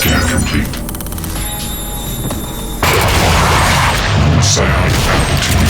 Scan complete. Psionic amplitude.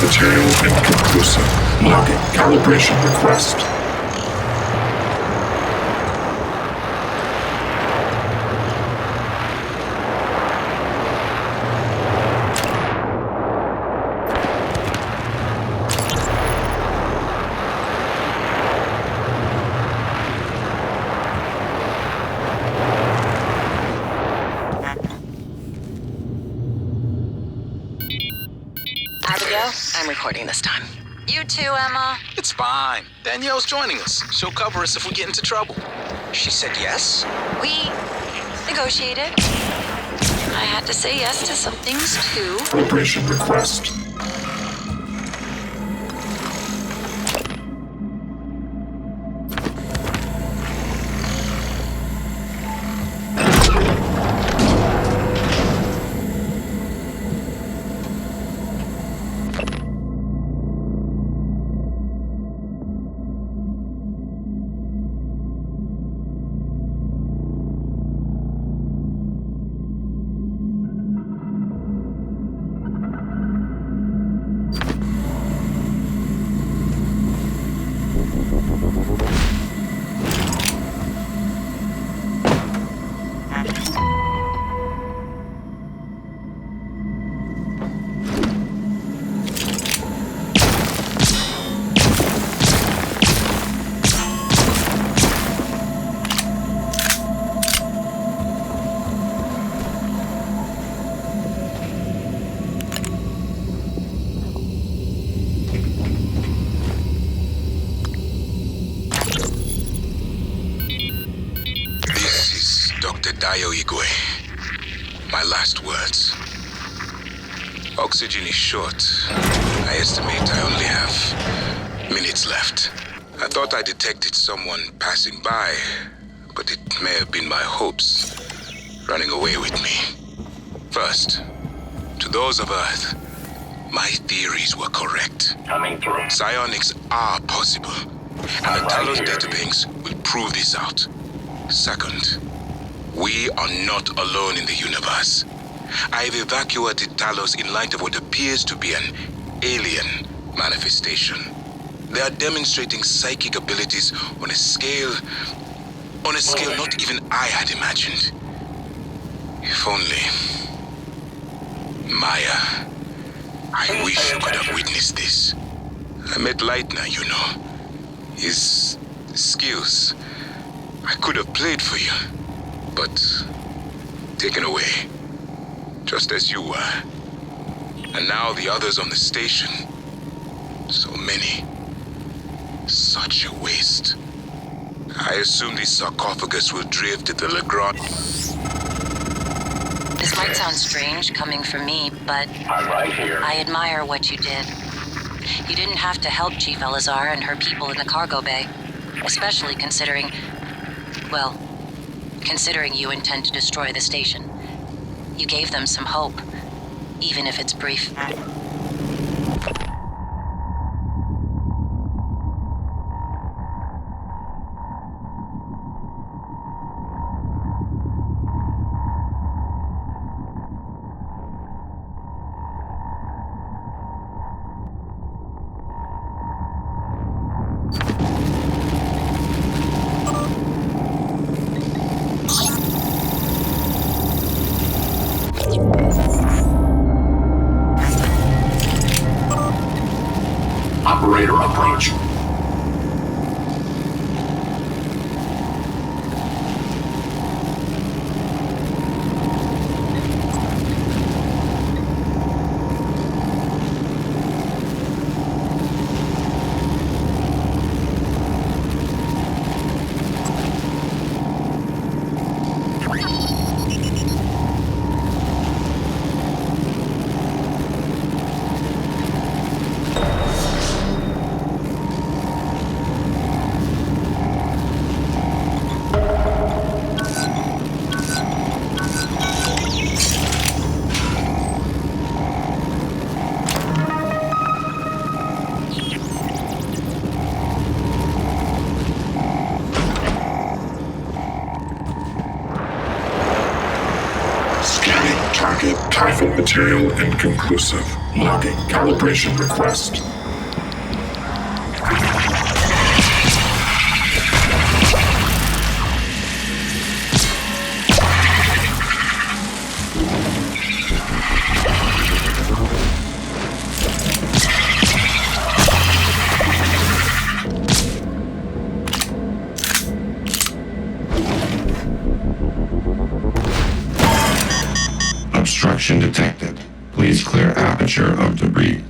Material inconclusive. Logging. Calibration request. I'm recording this time. You too, Emma. It's fine. Danielle's joining us. She'll cover us if we get into trouble. She said yes? We negotiated. I had to say yes to some things too. Calibration request. My last words. Oxygen is short. I estimate I only have minutes left. I thought I detected someone passing by, but it may have been my hopes running away with me. First, to those of Earth, my theories were correct. Coming through. Psionics are possible, and the Talos databanks will prove this out. Second, we are not alone in the universe. I've evacuated Talos in light of what appears to be an alien manifestation. They are demonstrating psychic abilities on a scale not even I had imagined. If only Maya, I wish you could have witnessed this. I met Leitner, you know. His skills. I could have played for you, but taken away. Just as you were. And now the others on the station. So many. Such a waste. I assume this sarcophagus will drift at the Legrand. This might sound strange coming from me, but I'm right here. I admire what you did. You didn't have to help Chief Elazar and her people in the cargo bay, especially considering you intend to destroy the station. You gave them some hope, even if it's brief. Operator approach. Target Typhon material inconclusive. Logging calibration request. Obstruction detected. Please clear aperture of debris.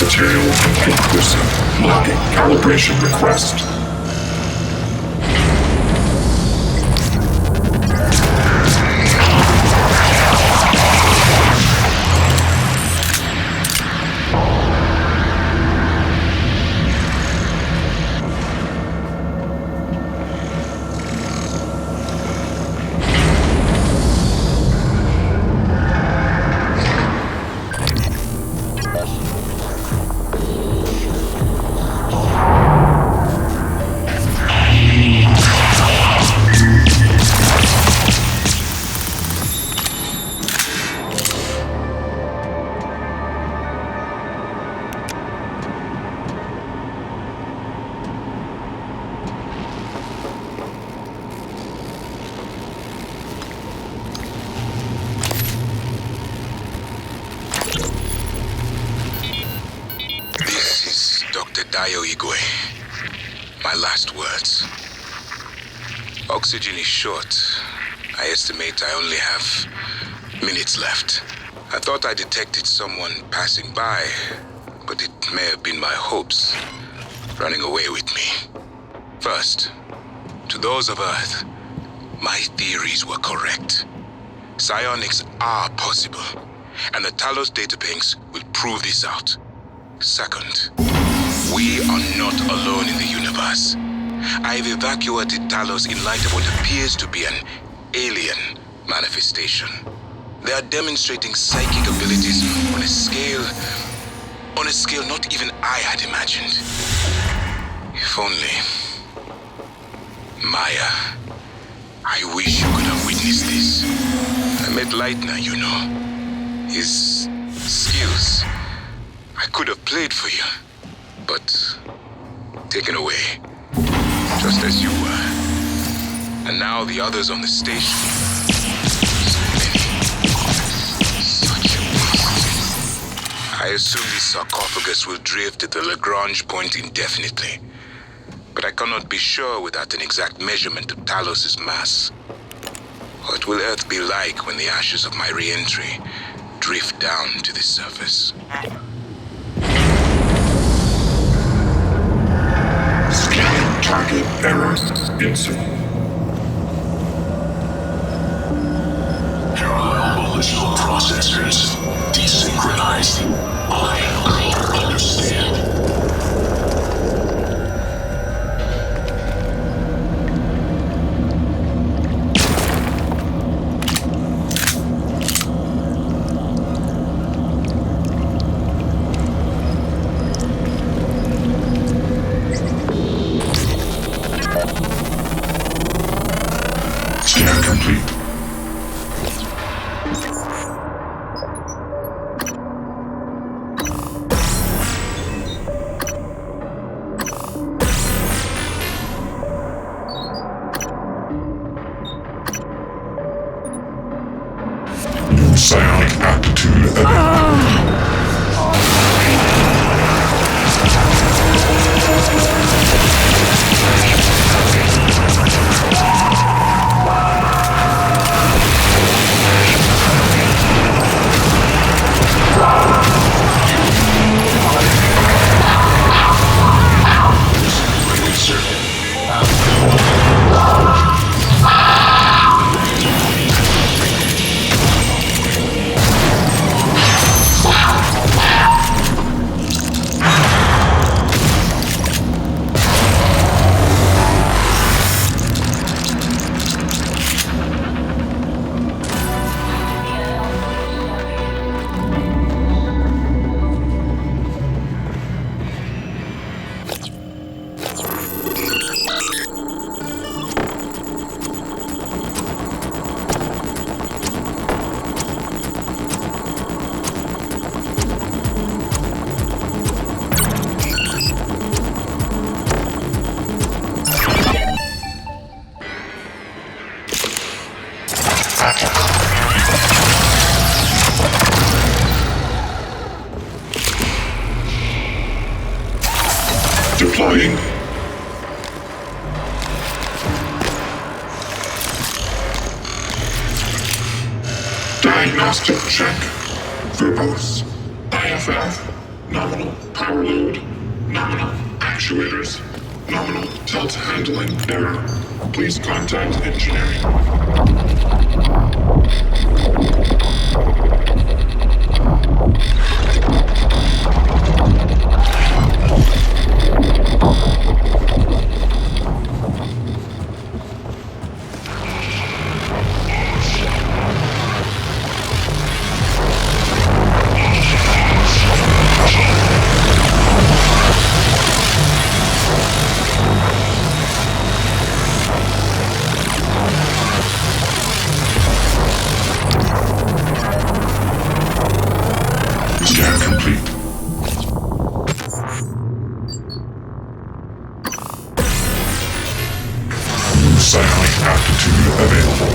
Material inconclusive. Logging calibration request. Adayo Igwe. My last words. Oxygen is short. I estimate I only have minutes left. I thought I detected someone passing by, but it may have been my hopes running away with me. First, to those of Earth, my theories were correct. Psionics are possible, and the Talos databanks will prove this out. Second, we are not alone in the universe. I've evacuated Talos in light of what appears to be an alien manifestation. They are demonstrating psychic abilities on a scale not even I had imagined. If only... Maya, I wish you could have witnessed this. I met Leitner, you know. His skills, I could have played for you, but taken away, just as you were. And now the others on the station. So many. Such a waste. I assume this sarcophagus will drift at the Lagrange point indefinitely, but I cannot be sure without an exact measurement of Talos' mass. What will Earth be like when the ashes of my re-entry drift down to the surface? Scanning target error. Incident. Parallel volitional processors desynchronized. I understand. Scan complete. New psionic aptitude available. Deploying. Diagnostic check. Verbose. IFF. Nominal power load. Nominal actuators. Nominal tilt handling error. Please contact engineering. Scan complete. New psionic aptitude available.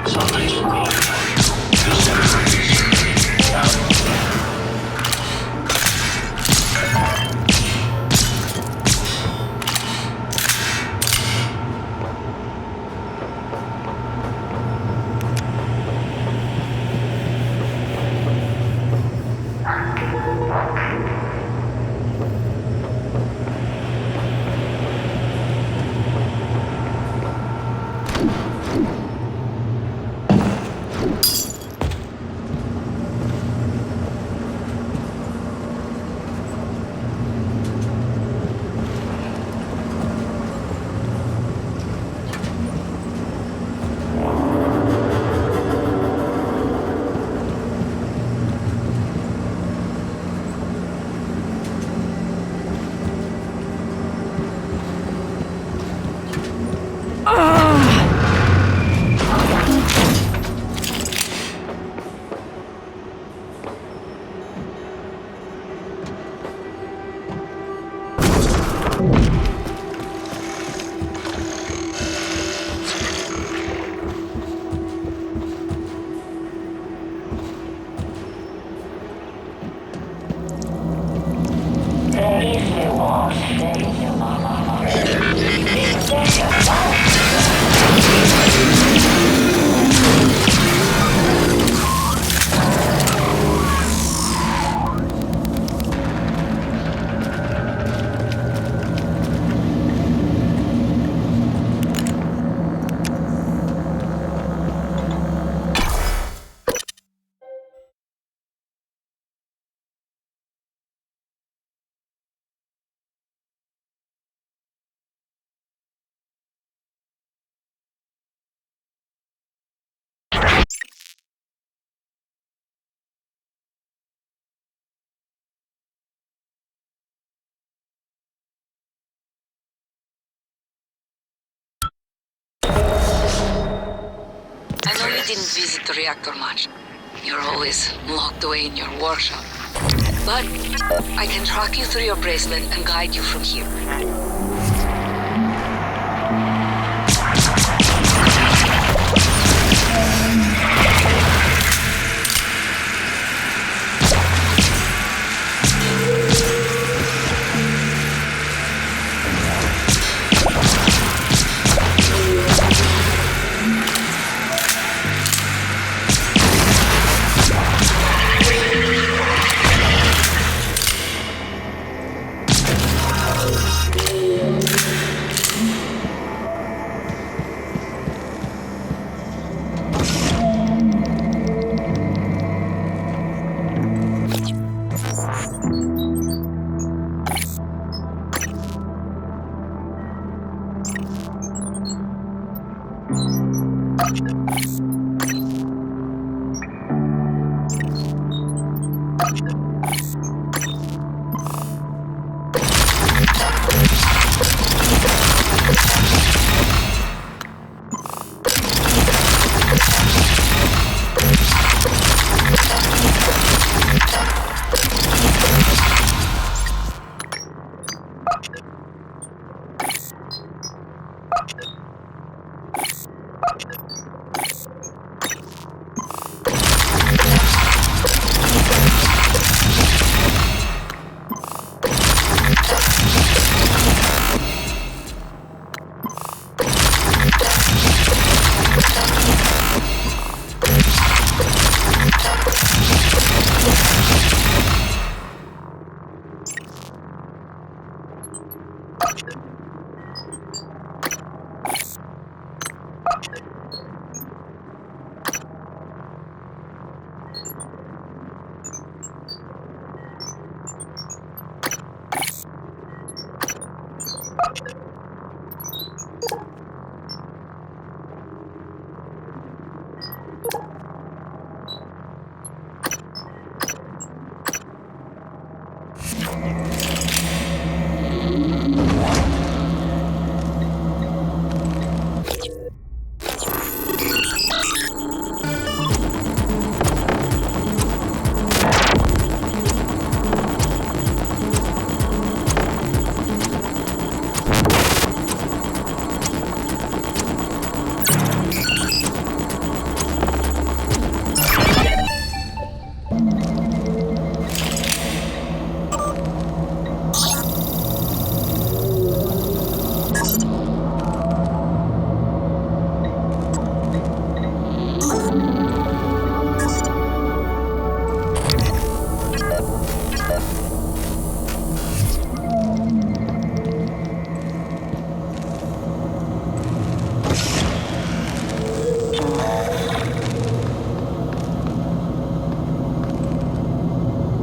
Something's wrong. Disintegrating. I know you didn't visit the reactor much. You're always locked away in your workshop. But I can track you through your bracelet and guide you from here.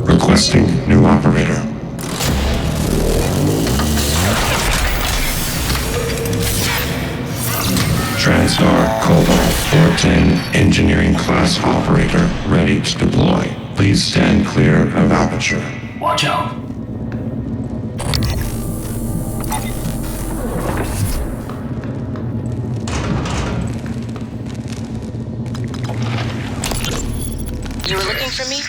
Requesting new operator. TranStar Cobalt 410 Engineering Class Operator ready to deploy. Please stand clear of aperture. Watch out. You were looking for me?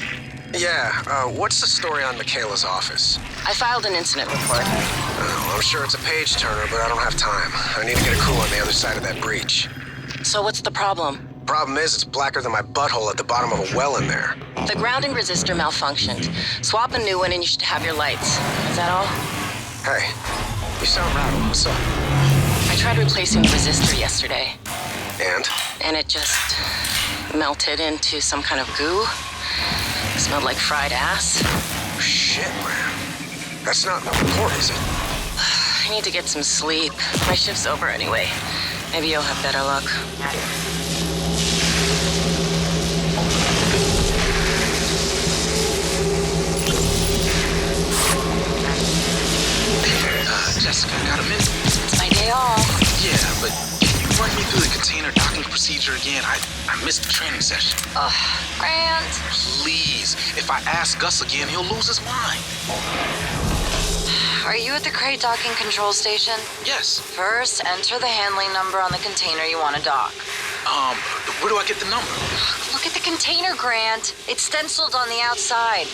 Yeah, what's the story on Michaela's office? I filed an incident report. Oh, I'm sure it's a page turner, but I don't have time. I need to get a crew on the other side of that breach. So what's the problem? Problem is, it's blacker than my butthole at the bottom of a well in there. The grounding resistor malfunctioned. Swap a new one and you should have your lights. Is that all? Hey, you sound rattled. What's up? I tried replacing the resistor yesterday, And? and it just melted into some kind of goo. It smelled like fried ass. Shit, man. That's not in the report, is it? I need to get some sleep. My shift's over anyway. Maybe you'll have better luck. Jessica, got a minute? It's my day off. Yeah, but can you run me through the container docking procedure again? I missed the training session. Ugh, Grant. Please, if I ask Gus again, he'll lose his mind. Are you at the crate docking control station? Yes. First, enter the handling number on the container you want to dock. Where do I get the number? Look at the container, Grant. It's stenciled on the outside.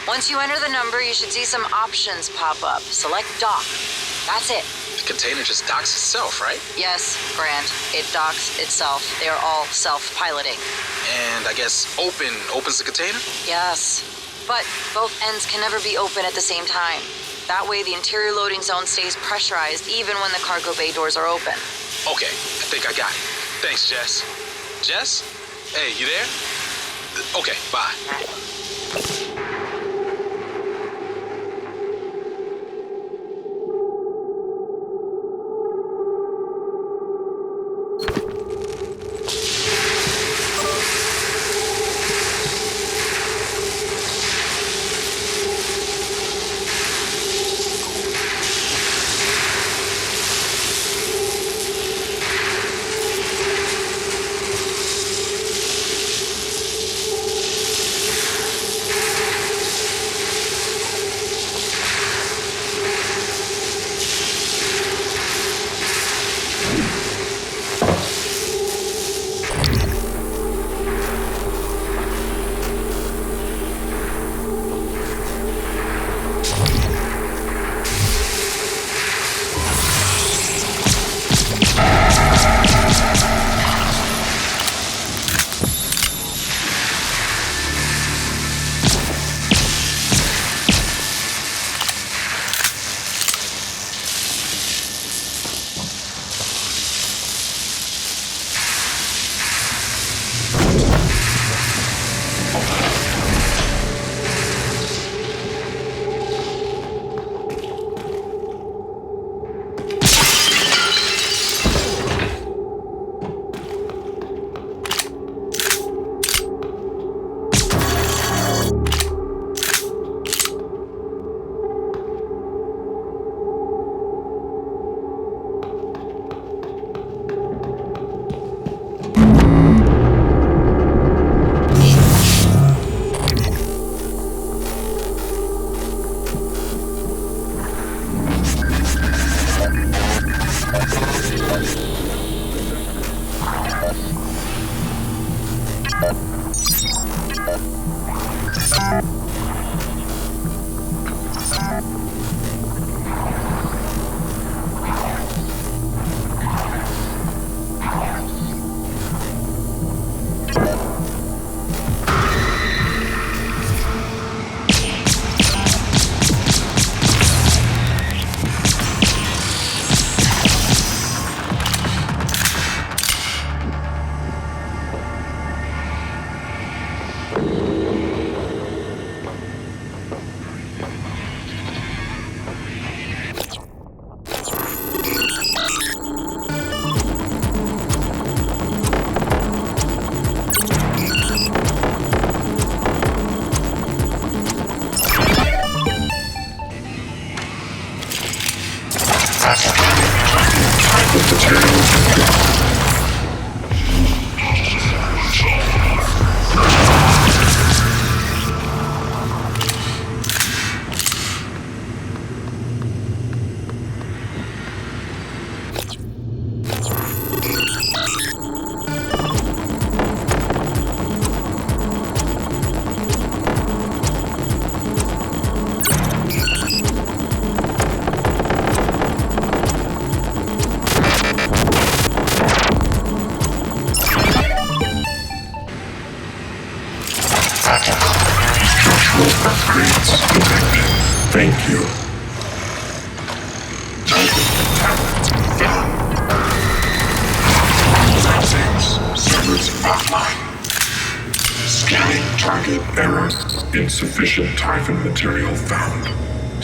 Once you enter the number, you should see some options pop up. Select dock. That's it. The container just docks itself, right? Yes, Grant. It docks itself. They are all self-piloting. And I guess opens the container? Yes. But both ends can never be open at the same time. That way, the interior loading zone stays pressurized even when the cargo bay doors are open. Okay, I think I got it. Thanks, Jess. Jess? Hey, you there? Okay, bye. Structural upgrades detected. Thank you. Target found. Settings. Servers offline. Scanning target error. Insufficient Typhon material found.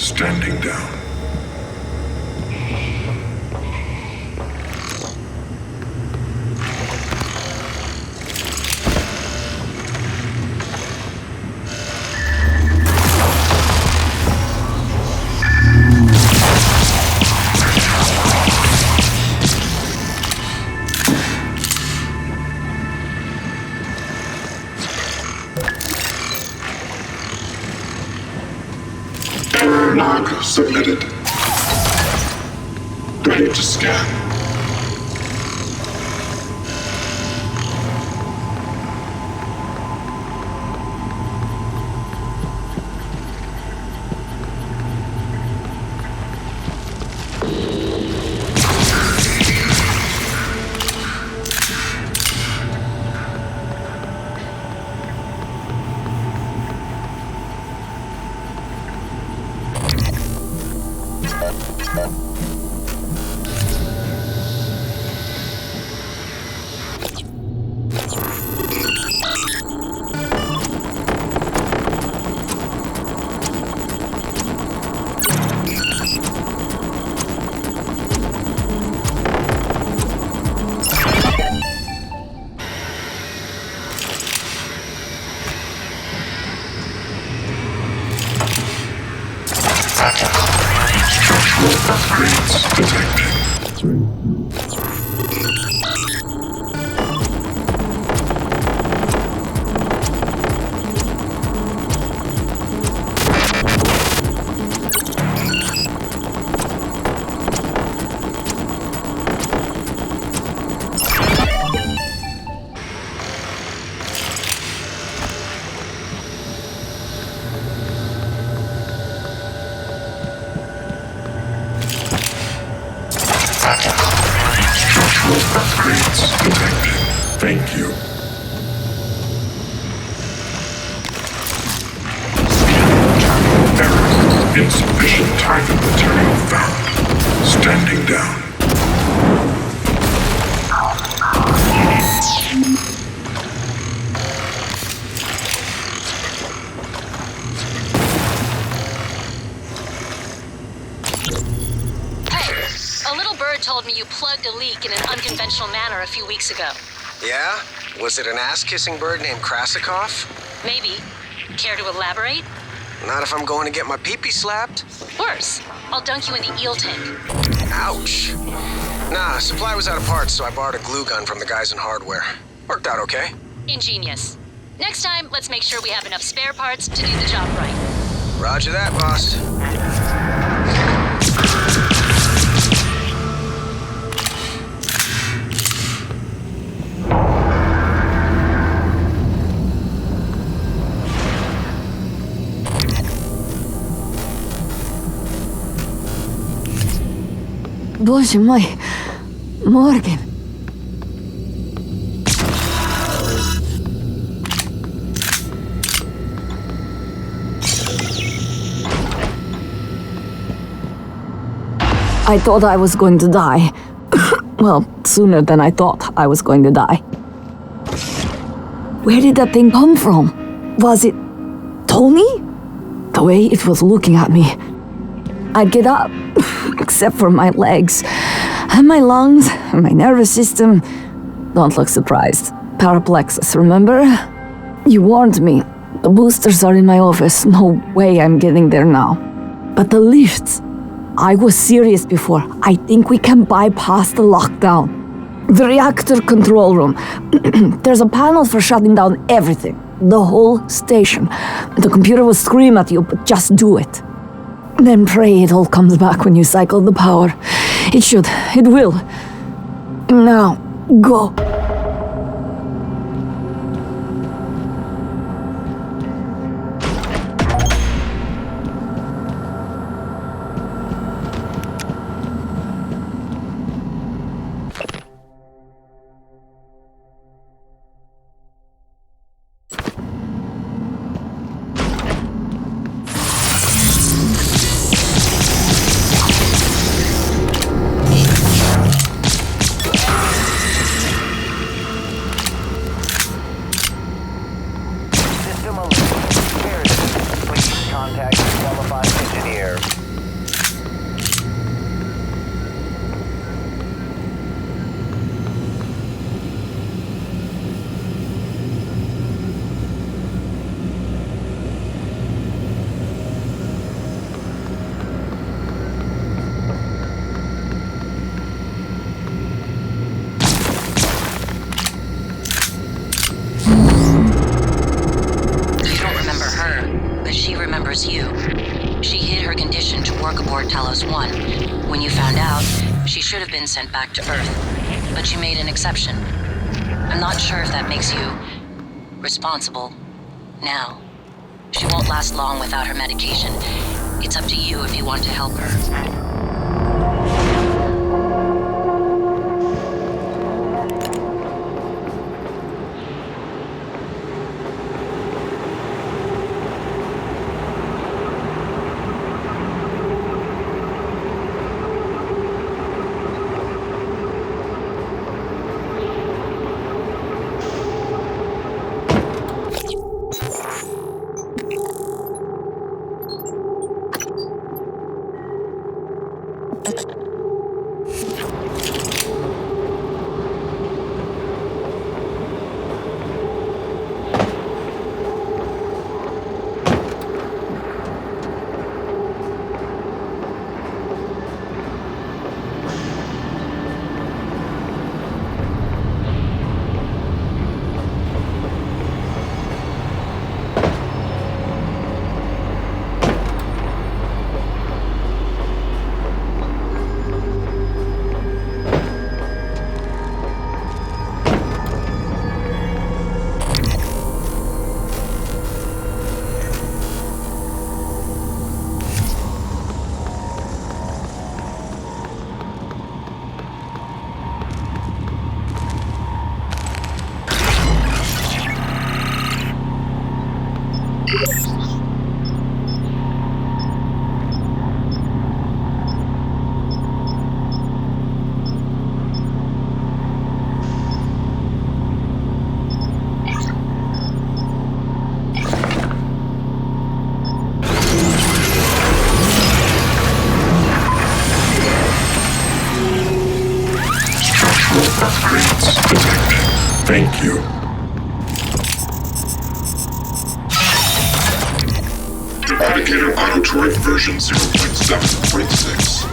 Standing down. Error log submitted. Ready to scan. Structural upgrades detected. Structural upgrades detected. Thank you. Scanning target error. Insufficient Typhon material found. Standing down. A little bird told me you plugged a leak in an unconventional manner a few weeks ago. Yeah? Was it an ass-kissing bird named Krasikov? Maybe. Care to elaborate? Not if I'm going to get my pee-pee slapped. Worse, I'll dunk you in the eel tank. Ouch. Nah, supply was out of parts, so I borrowed a glue gun from the guys in hardware. Worked out okay. Ingenious. Next time, let's make sure we have enough spare parts to do the job right. Roger that, boss. Боже мой, Morgan. I thought I was going to die. Well, sooner than I thought I was going to die. Where did that thing come from? Was it Tony? The way it was looking at me. I'd get up, except for my legs, and my lungs, and my nervous system. Don't look surprised. Paraplexus, remember? You warned me. The boosters are in my office. No way I'm getting there now. But the lifts. I was serious before. I think we can bypass the lockdown. The reactor control room. There's a panel for shutting down everything. The whole station. The computer will scream at you, but just do it. Then pray it all comes back when you cycle the power. It should. It will. Now, go. report Talos 1. When you found out, she should have been sent back to Earth, but you made an exception. I'm not sure if that makes you responsible now. She won't last long without her medication. It's up to you if you want to help her. Thank you. Eradicator Autotroid version 0.7.6.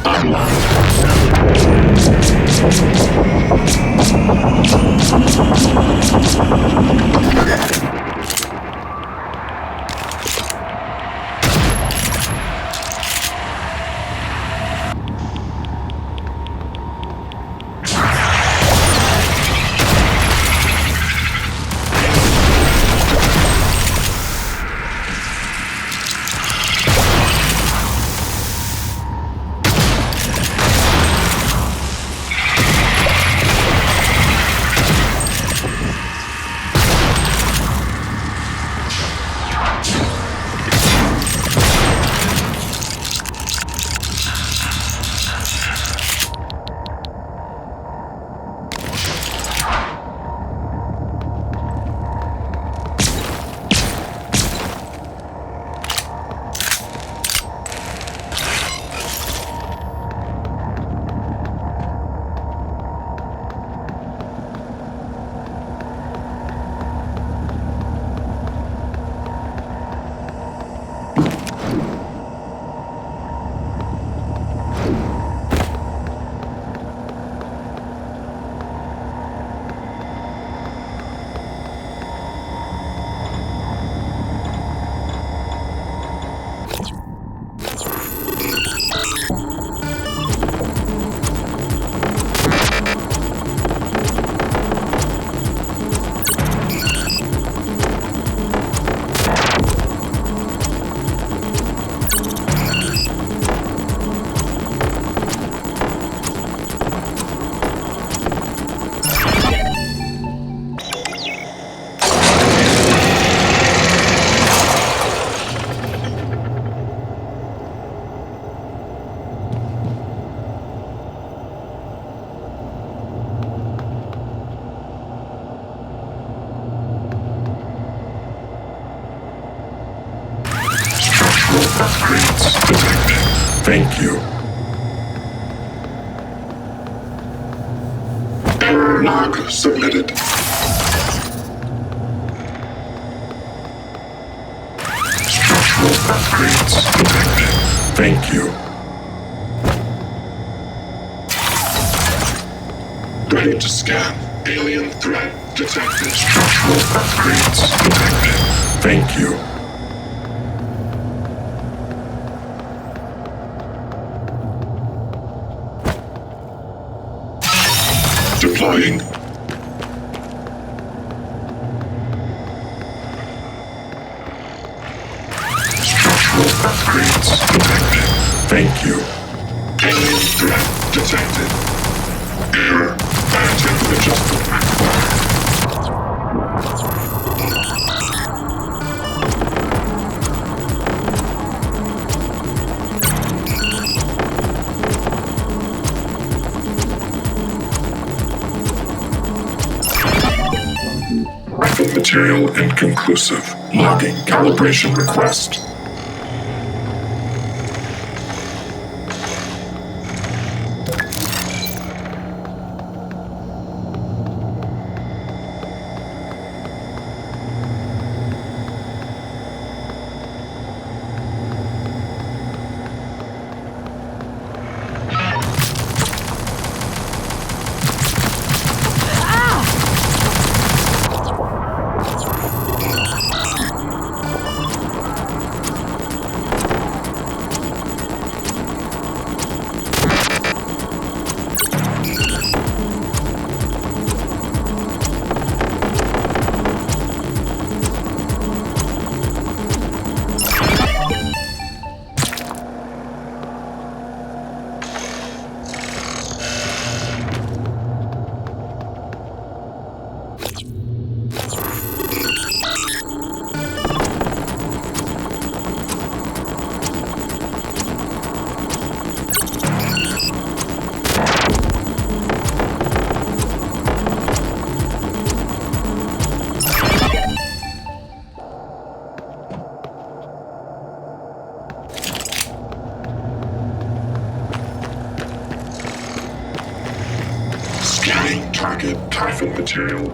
Upgrades detected. Thank you. Error log submitted. Structural upgrades detected. Thank you. Ready to scan. Alien threat detected. Structural upgrades detected. Thank you. Upgrades detected. Thank you. Alien threat detected. Error. Biochip adjustment required. Weapon material inconclusive. Logging calibration request. Scanning target typhon material.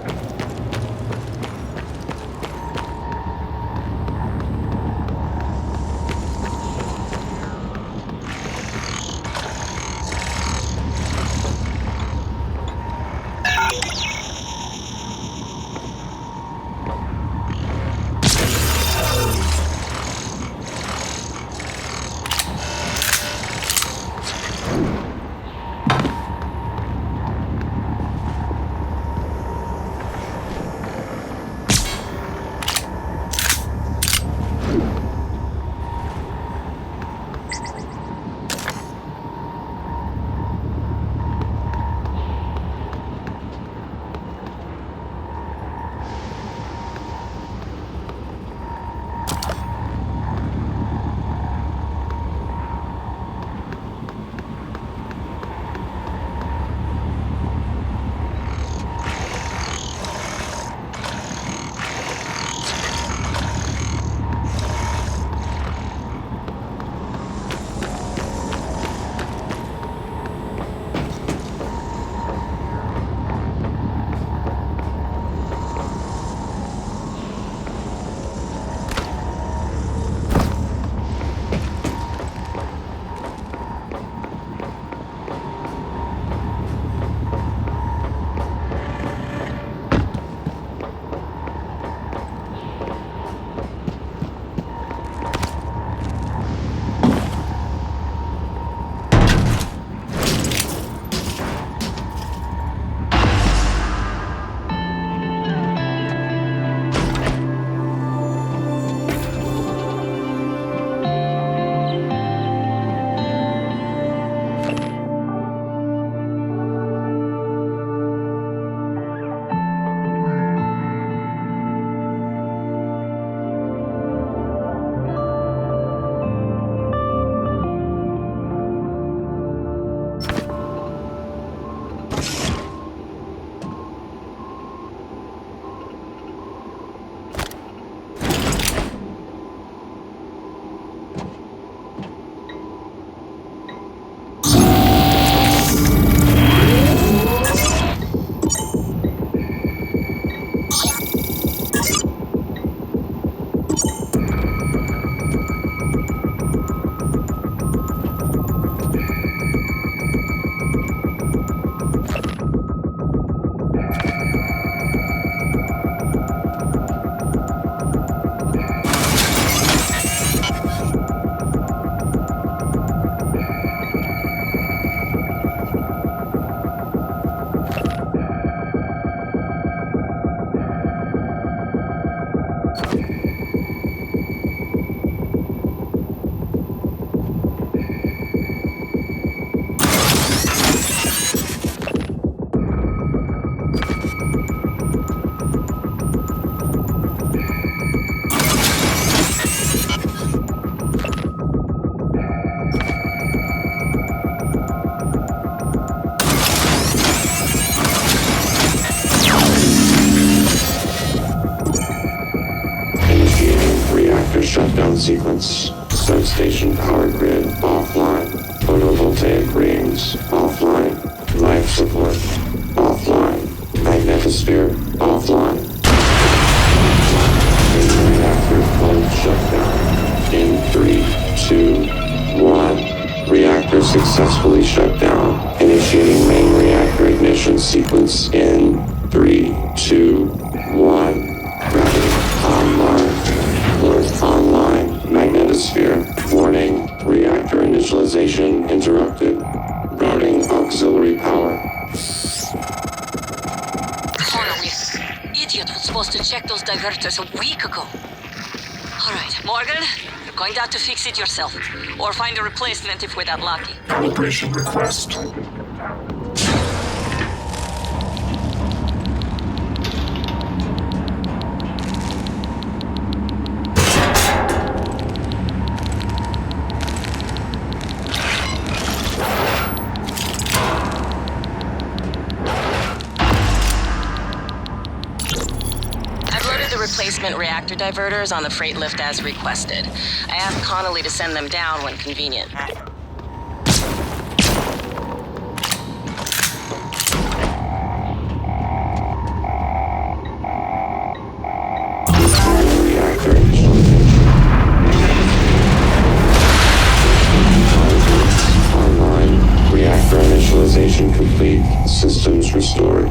shutdown sequence. Substation power grid offline. Photovoltaic rings offline. Life support offline. Magnetosphere offline. Main reactor cold shutdown. In 3, 2, 1. Reactor successfully shut down. Initiating main reactor ignition sequence in 3, 2, 1. Gravity online. North online. Magnetosphere. Warning. Reactor initialization interrupted. Routing auxiliary power. Holy idiot was supposed to check those diverters a week ago. Alright, Morgan, you're going to have to fix it yourself. Or find a replacement if we're that lucky. Calibration request. Replacement reactor diverters on the freight lift as requested. I asked Connolly to send them down when convenient. Reactor online. Reactor initialization complete. Systems restored.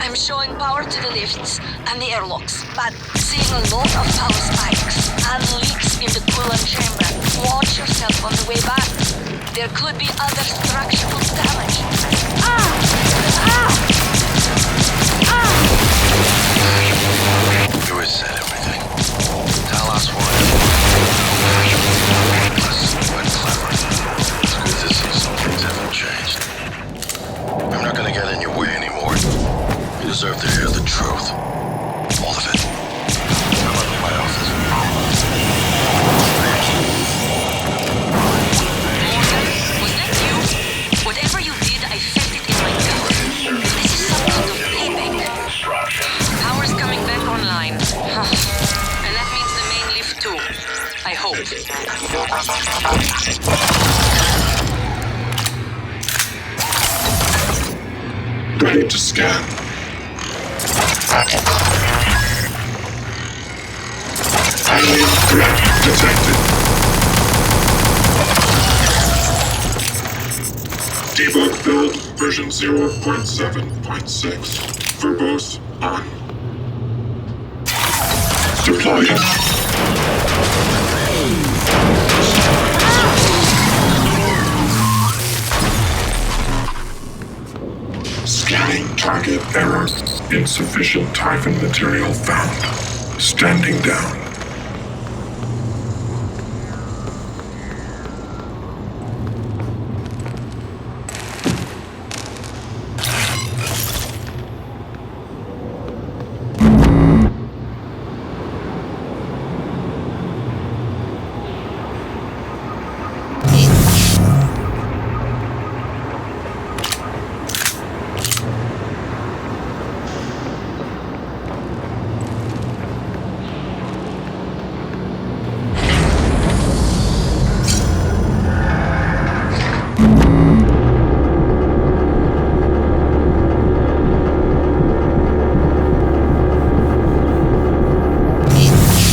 I'm showing power to the lifts and the airlocks, but seeing a lot of power spikes and leaks in the coolant chamber. Watch yourself on the way back. There could be other structural damage. You reset everything. Tell us what. But clever. It's good to see some things haven't changed. I'm not gonna get in your way anymore. You deserve to hear the truth. All of it. Come up to my office. Morgan, was that you? Whatever you did, I felt it in my gut. This is some kind of payback. Power's coming back online. And that means the main lift too. I hope. Ready to scan. Alien threat detected. Debug build version 0.7.6. Verbose on. Deployed. Scanning target error. Insufficient Typhon material found. Standing down.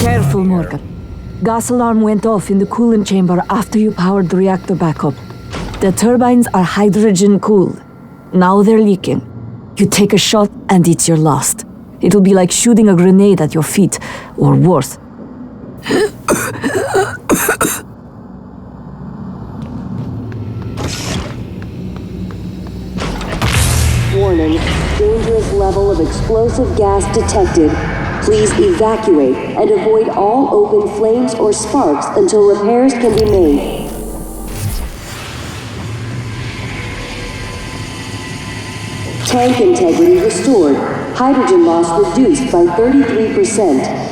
Careful, Morgan. Gas alarm went off in the coolant chamber after you powered the reactor back up. The turbines are hydrogen cooled. Now they're leaking. You take a shot and it's your last. It'll be like shooting a grenade at your feet, or worse. Warning, dangerous level of explosive gas detected. Please evacuate and avoid all open flames or sparks until repairs can be made. Tank integrity restored. Hydrogen loss reduced by 33%.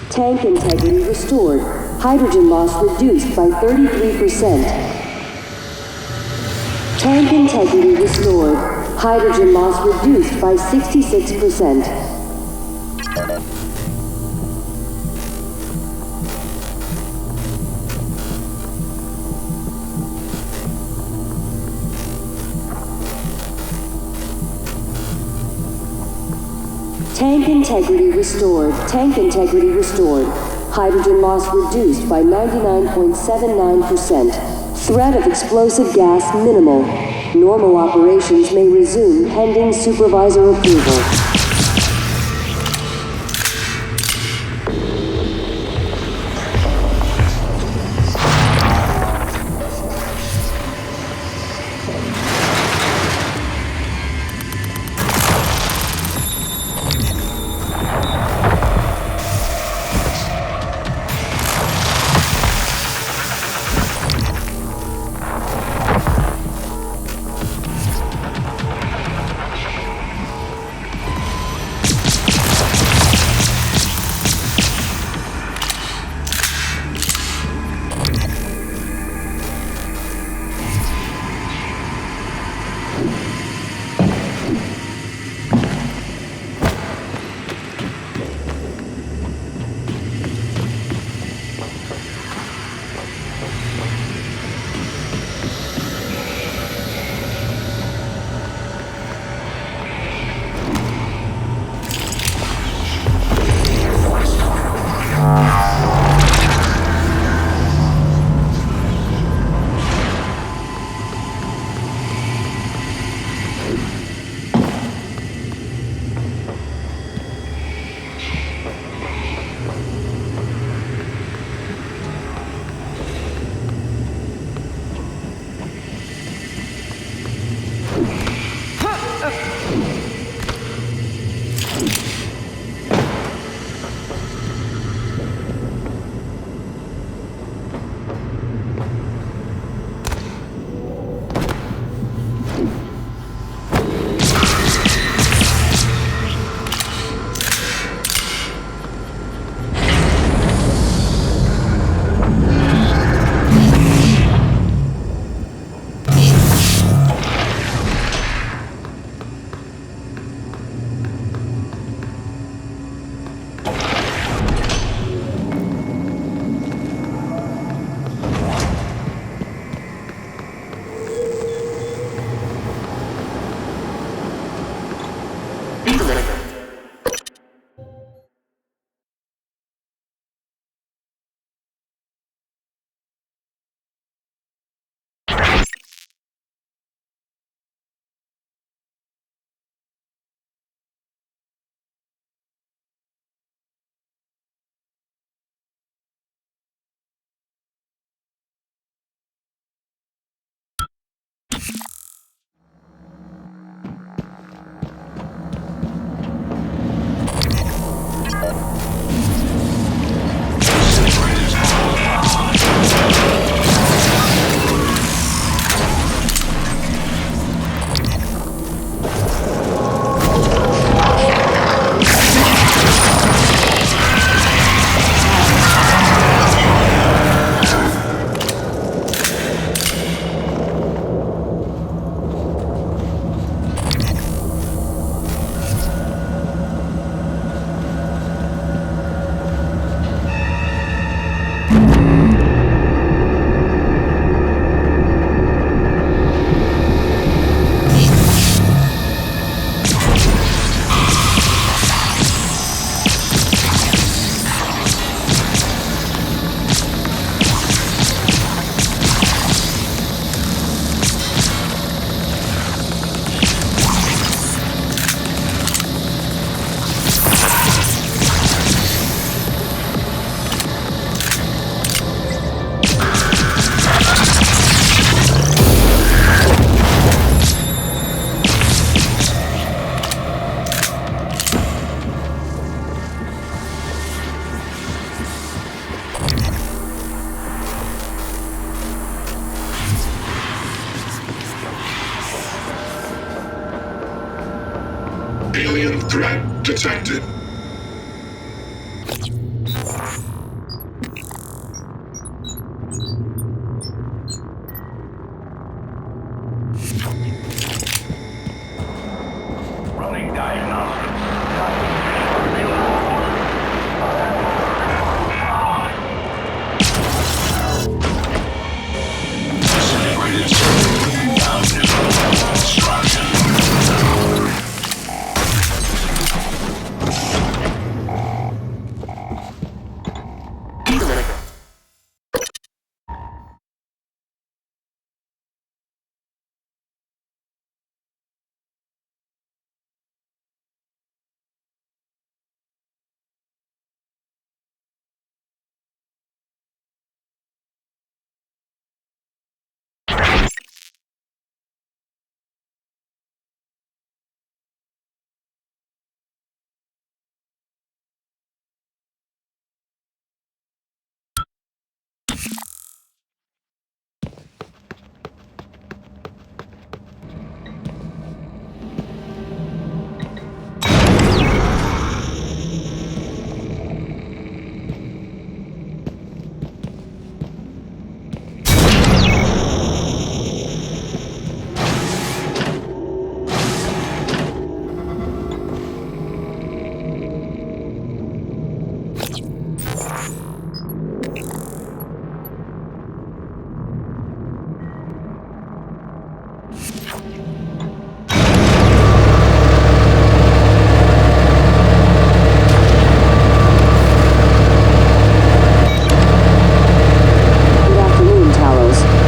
Tank integrity restored. Hydrogen loss reduced by 33%. Tank integrity restored. Hydrogen loss reduced by 66%. Tank integrity restored. Tank integrity restored. Hydrogen loss reduced by 99.79%. Threat of explosive gas minimal. Normal operations may resume pending supervisor approval. Alien threat detected.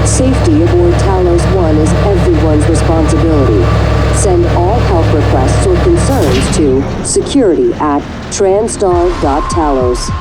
Safety aboard Talos 1 is everyone's responsibility. Send all help requests or concerns to security@transtar.talos.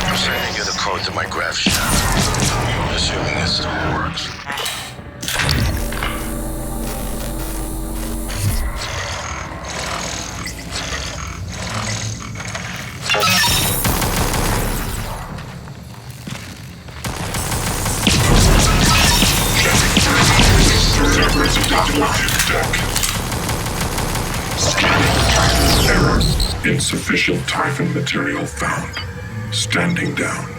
I'm sending you the code to my graph shaft. Assuming this still works. Error. Insufficient Typhon material found. Standing down.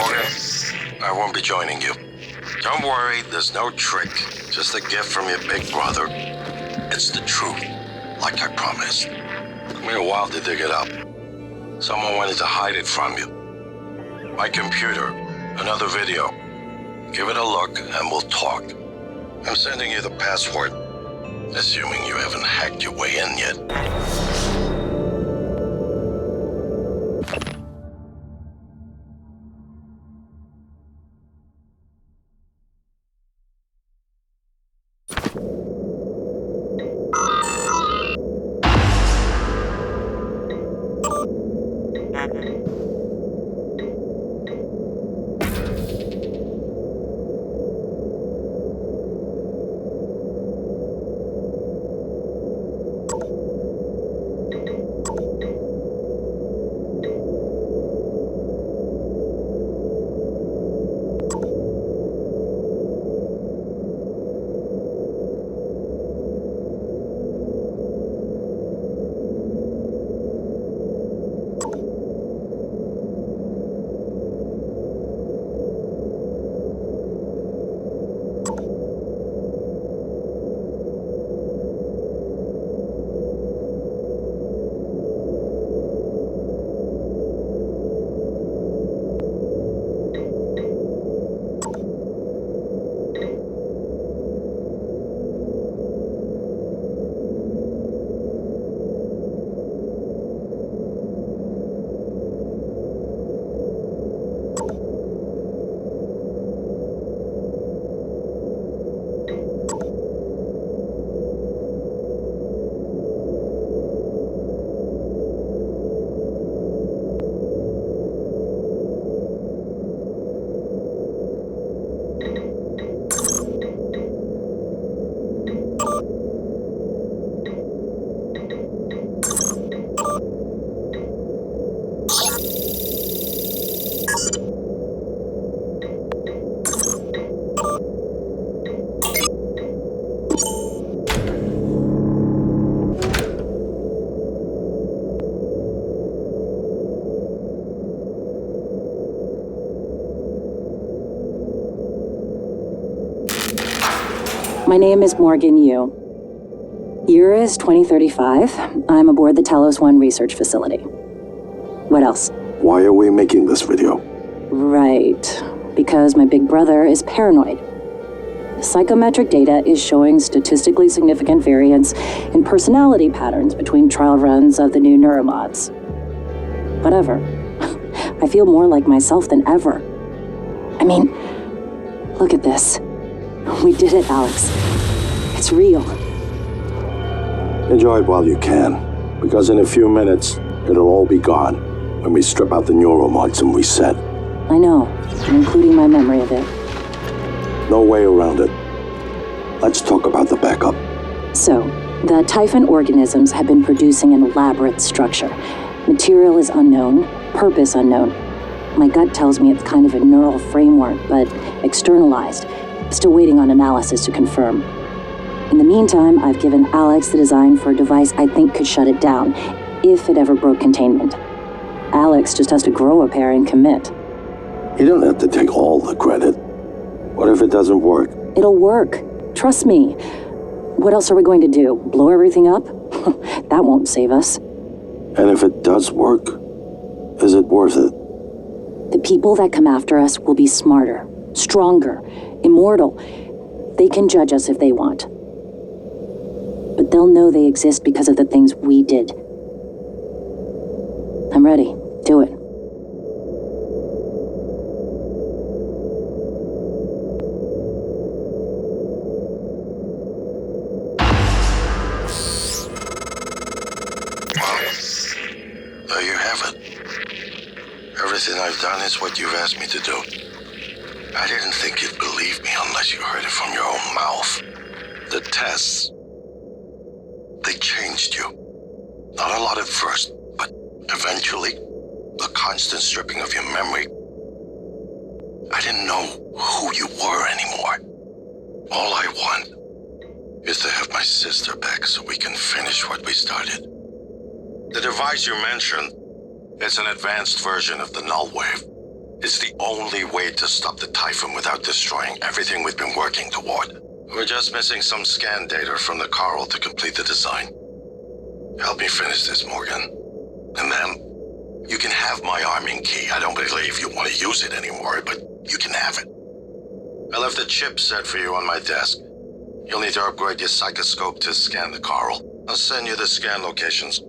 Morgan, I won't be joining you. Don't worry, there's no trick. Just a gift from your big brother. It's the truth, like I promised. Took me a while to dig it up. Someone wanted to hide it from you. My computer, another video. Give it a look and we'll talk. I'm sending you the password, assuming you haven't hacked your way in yet. My name is Morgan Yu. Year is 2035. I'm aboard the Talos 1 research facility. What else? Why are we making this video? Right. Because my big brother is paranoid. Psychometric data is showing statistically significant variance in personality patterns between trial runs of the new neuromods. Whatever. I feel more like myself than ever. I mean, look at this. We did it, Alex. It's real. Enjoy it while you can, because in a few minutes, it'll all be gone when we strip out the neuromods and reset. I know, including my memory of it. No way around it. Let's talk about the backup. So, the Typhon organisms have been producing an elaborate structure. Material is unknown, purpose unknown. My gut tells me it's kind of a neural framework, but externalized. Still waiting on analysis to confirm. In the meantime, I've given Alex the design for a device I think could shut it down, if it ever broke containment. Alex just has to grow a pair and commit. You don't have to take all the credit. What if it doesn't work? It'll work. Trust me. What else are we going to do? Blow everything up? That won't save us. And if it does work, is it worth it? The people that come after us will be smarter, stronger, immortal. They can judge us if they want. But they'll know they exist because of the things we did. I'm ready. Do it. There you have it. Everything I've done is what you've asked me to do. I didn't think you'd believe me unless you heard it from your own mouth. The tests, they changed you. Not a lot at first, but eventually, the constant stripping of your memory. I didn't know who you were anymore. All I want is to have my sister back so we can finish what we started. The device you mentioned, it's an advanced version of the null wave. It's the only way to stop the Typhon without destroying everything we've been working toward. We're just missing some scan data from the Coral to complete the design. Help me finish this, Morgan. And then, you can have my arming key. I don't believe you want to use it anymore, but you can have it. I left the chip set for you on my desk. You'll need to upgrade your psychoscope to scan the Coral. I'll send you the scan locations.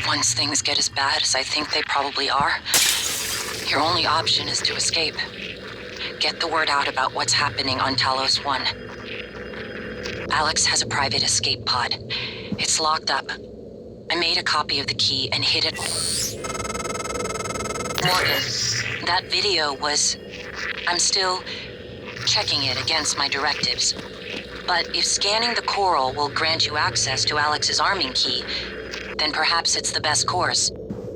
Once things get as bad as I think they probably are, your only option is to escape. Get the word out about what's happening on Talos 1. Alex has a private escape pod. It's locked up. I made a copy of the key and hid it. Morgan, that video was... I'm still checking it against my directives. But if scanning the Coral will grant you access to Alex's arming key, then perhaps it's the best course.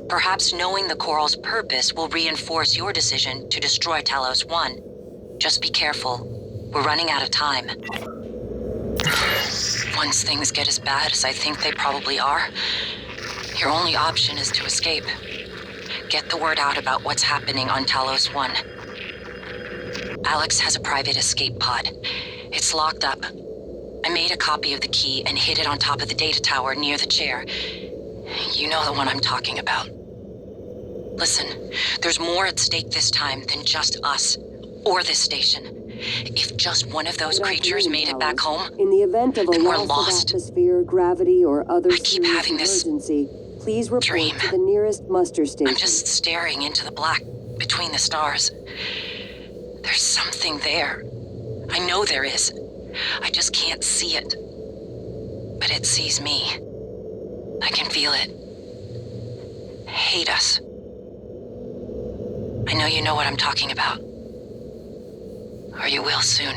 Perhaps knowing the Coral's purpose will reinforce your decision to destroy Talos 1. Just be careful. We're running out of time. Once things get as bad as I think they probably are, your only option is to escape. Get the word out about what's happening on Talos 1. Alex has a private escape pod. It's locked up. I made a copy of the key and hid it on top of the data tower near the chair. You know the one I'm talking about. Listen, there's more at stake this time than just us, or this station. If just one of those creatures made it back home, in the event of a then we're loss lost. of atmosphere, gravity, or other I keep serious having this emergency, please report dream. to the nearest muster station. I'm just staring into the black between the stars. There's something there. I know there is. I just can't see it. But it sees me. I can feel it. Hate us. I know you know what I'm talking about. Or you will soon.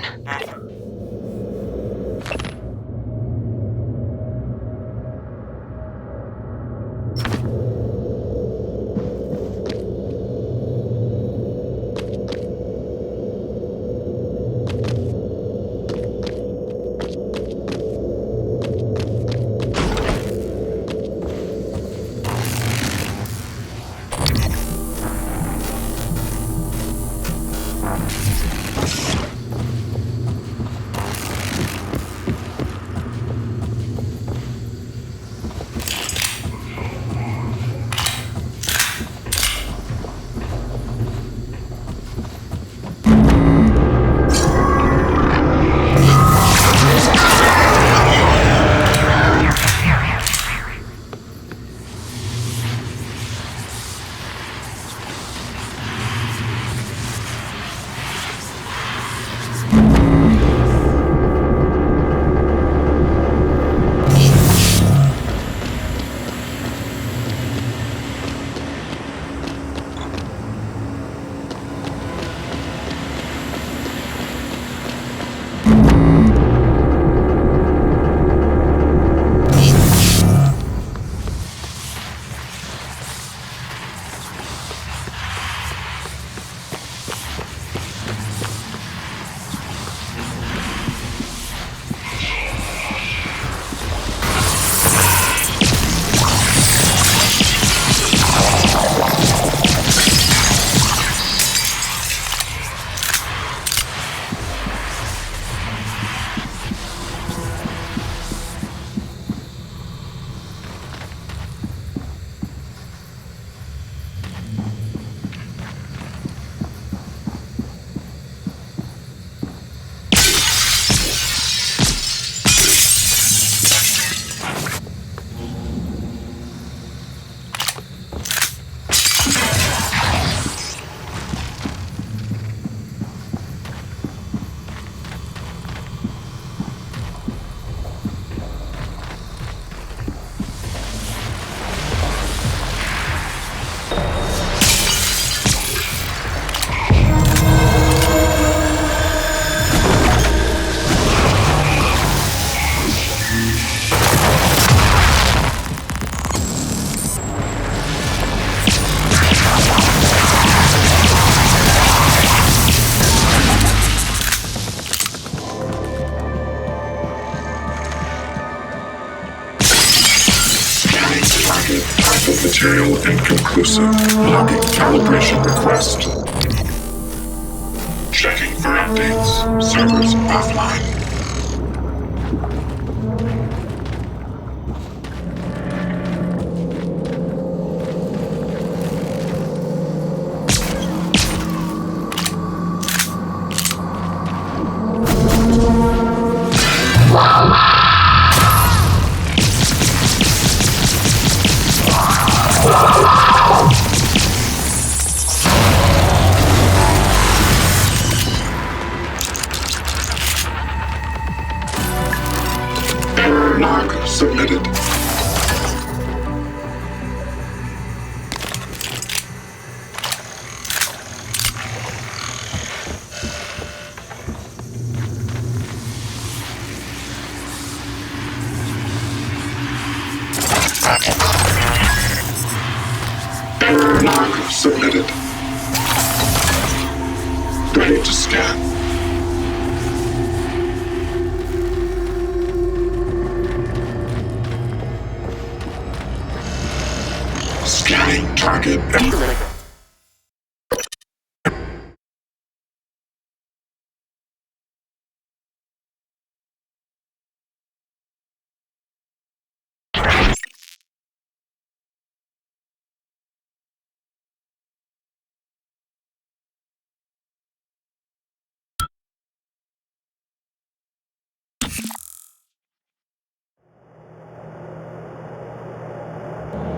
Material inconclusive. Logging calibration request. Checking for updates. Servers offline. Error log submitted. Error log submitted. Ready to scan. Scanning target.